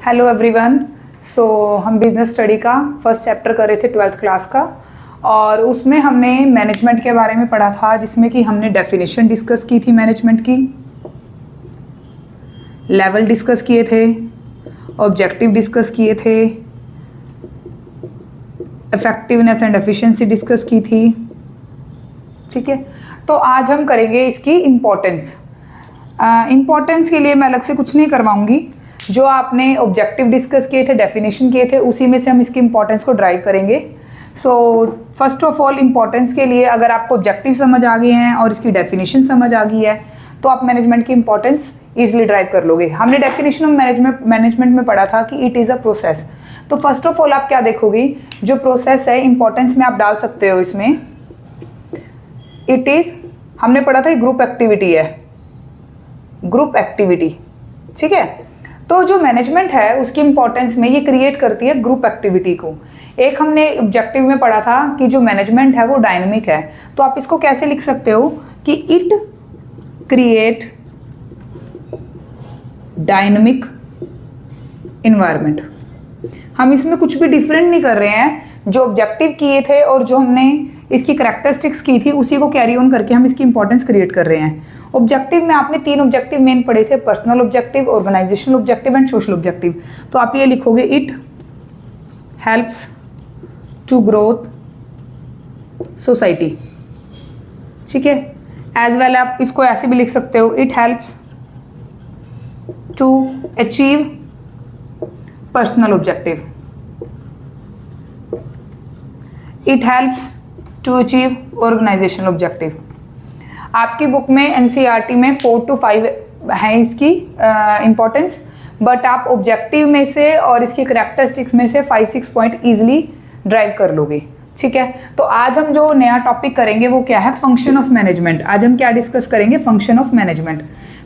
Hello everyone. So हम business study का first chapter कर रहे थे 12th क्लास का, और उसमें हमने मैनेजमेंट के बारे में पढ़ा था, जिसमें कि हमने डेफिनेशन डिस्कस की थी मैनेजमेंट की, लेवल डिस्कस किए थे, ऑब्जेक्टिव डिस्कस किए थे, इफेक्टिवनेस एंड एफिशिएंसी डिस्कस की थी। ठीक है, तो आज हम करेंगे इसकी इम्पोर्टेंस। इम्पोर्टेंस के लिए मैं अलग से कुछ नहीं करवाऊंगी, जो आपने ऑब्जेक्टिव डिस्कस किए थे, डेफिनेशन किए थे, उसी में से हम इसकी इम्पोर्टेंस को ड्राइव करेंगे। So first of all importance के लिए अगर आपको ऑब्जेक्टिव समझ आ गए हैं और इसकी डेफिनेशन समझ आ गई है तो आप मैनेजमेंट की इम्पोर्टेंस ईजिली ड्राइव कर लोगे। हमने डेफिनेशन ऑफ मैनेजमेंट में पढ़ा था कि इट इज़ अ प्रोसेस। तो फर्स्ट ऑफ ऑल आप क्या देखोगे, जो प्रोसेस है इम्पोर्टेंस में आप डाल सकते हो इसमें, इट इज़, हमने पढ़ा था ग्रुप एक्टिविटी है, ग्रुप एक्टिविटी। ठीक है, तो जो मैनेजमेंट है उसकी इंपॉर्टेंस में ये क्रिएट करती है ग्रुप एक्टिविटी को। एक हमने ऑब्जेक्टिव में पढ़ा था कि जो मैनेजमेंट है वो डायनामिक है, तो आप इसको कैसे लिख सकते हो कि इट क्रिएट डायनामिक इन्वायरमेंट। हम इसमें कुछ भी डिफरेंट नहीं कर रहे हैं, जो ऑब्जेक्टिव किए थे और जो हमने इसकी करैक्टरिस्टिक्स की थी उसी को कैरी ऑन करके हम इसकी इंपॉर्टेंस क्रिएट कर रहे हैं। ऑब्जेक्टिव में आपने 3 ऑब्जेक्टिव मेन पढ़े थे, personal objective, organisational objective and social objective. तो आप ये लिखोगे, it helps to growth society. ठीक है, एज वेल आप इसको ऐसे भी लिख सकते हो, it helps to achieve personal objective, it helps to achieve organisational objective. आपकी बुक में एनसीईआरटी में 4 to 5 है इसकी इम्पोर्टेंस, बट आप ऑब्जेक्टिव में से और इसकी करैक्टरिस्टिक्स में से 5-6 पॉइंट ईजिली ड्राइव कर लोगे। ठीक है, तो आज हम जो नया टॉपिक करेंगे वो क्या है, फंक्शन ऑफ मैनेजमेंट। आज हम क्या डिस्कस करेंगे, function of management.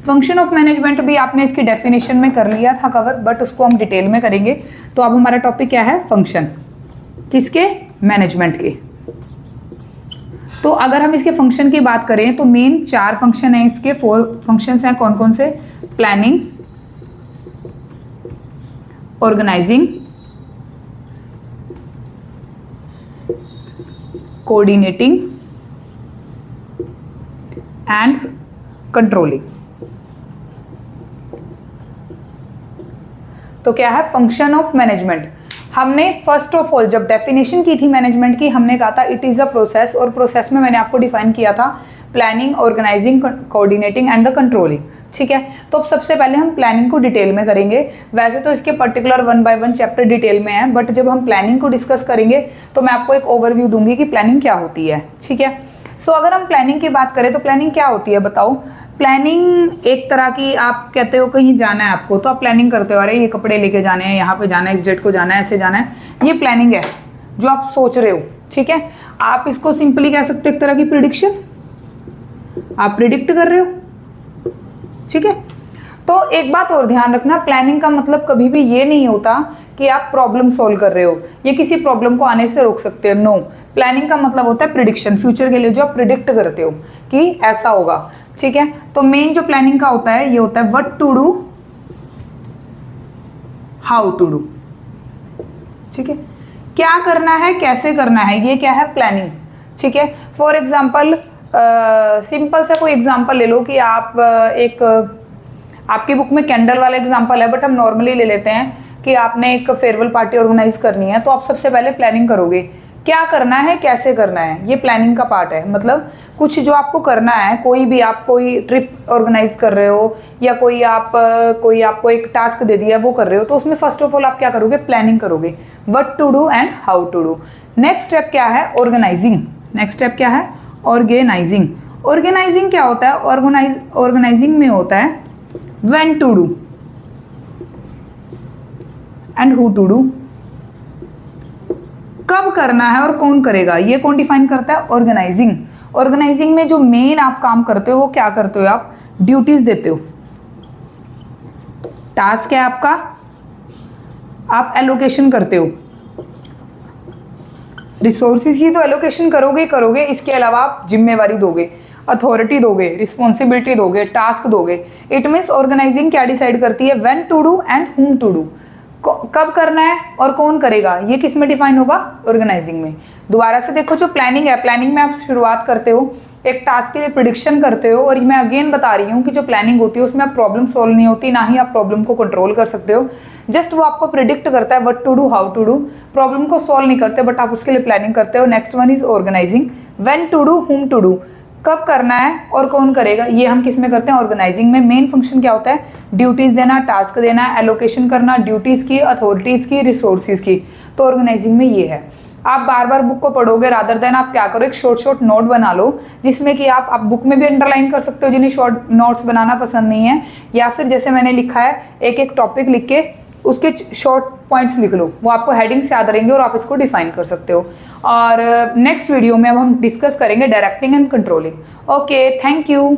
Function of management भी आपने इसकी डेफिनेशन में कर लिया था कवर, बट उसको हम डिटेल में करेंगे। तो अब हमारा टॉपिक क्या है, फंक्शन किसके, मैनेजमेंट के। तो अगर हम इसके फंक्शन की बात करें तो मेन 4 फंक्शन हैं इसके, 4 फंक्शंस हैं। कौन कौन से, planning, organising, coordinating and controlling. तो क्या है फंक्शन ऑफ मैनेजमेंट। हमने फर्स्ट ऑफ ऑल जब डेफिनेशन की थी मैनेजमेंट की, हमने कहा था इट इज़ अ प्रोसेस, और प्रोसेस में मैंने आपको डिफाइन किया था planning, organising, coordinating and the controlling. ठीक है, तो अब सबसे पहले हम प्लानिंग को डिटेल में करेंगे। वैसे तो इसके पर्टिकुलर 1 by 1 चैप्टर डिटेल में है, बट जब हम प्लानिंग को डिस्कस करेंगे तो मैं आपको एक ओवरव्यू दूंगी कि प्लानिंग क्या होती है। ठीक है, सो अगर हम प्लानिंग की बात करें तो प्लानिंग क्या होती है बताओ। प्लानिंग एक तरह की, आप कहते हो कहीं जाना है आपको, तो आप प्लानिंग करते हो, अरे ये कपड़े लेके जाने हैं, यहाँ पे जाना है, इस डेट को जाना है, ऐसे जाना है, ये प्लानिंग है जो आप सोच रहे हो। ठीक है, आप इसको सिंपली कह सकते हो एक तरह की प्रिडिक्शन, आप प्रिडिक्ट कर रहे हो। ठीक है, तो एक बात और ध्यान रखना, प्लानिंग का मतलब कभी भी ये नहीं होता कि आप प्रॉब्लम सॉल्व कर रहे हो, ये किसी प्रॉब्लम को आने से रोक सकते हो। नो, प्लानिंग का मतलब होता है प्रिडिक्शन, फ्यूचर के लिए जो आप प्रिडिक्ट करते हो कि ऐसा होगा। ठीक है, तो मेन जो प्लानिंग का होता है ये होता है what to do, how to do. ठीक है, क्या करना है, कैसे करना है, ये क्या है, प्लानिंग। ठीक है, फॉर एग्जाम्पल सिंपल सा कोई एग्जाम्पल ले लो कि आप एक, आपकी बुक में कैंडल वाला एग्जाम्पल है, बट हम नॉर्मली ले लेते हैं कि आपने एक फेयरवेल पार्टी ऑर्गेनाइज करनी है, तो आप सबसे पहले प्लानिंग करोगे, क्या करना है, कैसे करना है, ये प्लानिंग का पार्ट है। मतलब कुछ जो आपको करना है, कोई भी आप कोई ट्रिप ऑर्गेनाइज कर रहे हो या कोई आपको एक टास्क दे दिया वो कर रहे हो, तो उसमें फर्स्ट ऑफ ऑल आप क्या करोगे, प्लानिंग करोगे, what to do and how to do. Next step क्या है, ऑर्गेनाइजिंग। नेक्स्ट स्टेप क्या है, ऑर्गेनाइजिंग। ऑर्गेनाइजिंग क्या होता है, ऑर्गेनाइजिंग में होता है when to do and who to do, कब करना है और कौन करेगा, ये कौन डिफाइन करता है, ऑर्गेनाइजिंग। ऑर्गेनाइजिंग में जो मेन आप काम करते हो वो क्या करते हो, आप ड्यूटीज देते हो, टास्क है आपका, आप एलोकेशन करते हो, रिसोर्सेज की तो एलोकेशन करोगे ही करोगे, इसके अलावा आप जिम्मेवारी दोगे, अथॉरिटी दोगे, रिस्पॉन्सिबिलिटी दोगे, टास्क दोगे। इट मीन्स ऑर्गेनाइजिंग क्या डिसाइड करती है, when to do and whom to do, कब करना है और कौन करेगा, ये किस में डिफाइन होगा, ऑर्गेनाइजिंग में। दोबारा से देखो, जो प्लानिंग है, प्लानिंग में आप शुरुआत करते हो, एक टास्क के लिए प्रिडिक्शन करते हो, और मैं अगेन बता रही हूँ कि जो प्लानिंग होती है उसमें आप प्रॉब्लम सॉल्व नहीं होती, ना ही आप प्रॉब्लम को कंट्रोल कर सकते हो। जस्ट वो आपको प्रिडिक्ट करता है what to do, how to do, problem को सॉल्व नहीं करते, बट आप उसके लिए प्लानिंग करते हो। Next one is organising, when to do, whom to do, कब करना है और कौन करेगा, ये हम किस में करते हैं, ऑर्गेनाइजिंग में। मेन फंक्शन क्या होता है, ड्यूटीज देना, टास्क देना, एलोकेशन करना, ड्यूटीज की, अथॉरिटीज की, रिसोर्सेज की। तो ऑर्गेनाइजिंग में ये है। आप बार बार बुक को पढ़ोगे, रादर देन आप क्या करो, एक शॉर्ट नोट बना लो, जिसमें कि आप बुक में भी अंडरलाइन कर सकते हो जिन्हें शॉर्ट नोट्स बनाना पसंद नहीं है, या फिर जैसे मैंने लिखा है, एक एक टॉपिक लिख के उसके शॉर्ट पॉइंट्स लिख लो, वो आपको हेडिंग्स याद रहेंगे और आप इसको डिफाइन कर सकते हो। और नेक्स्ट वीडियो में अब हम डिस्कस करेंगे directing and controlling. Okay, thank you.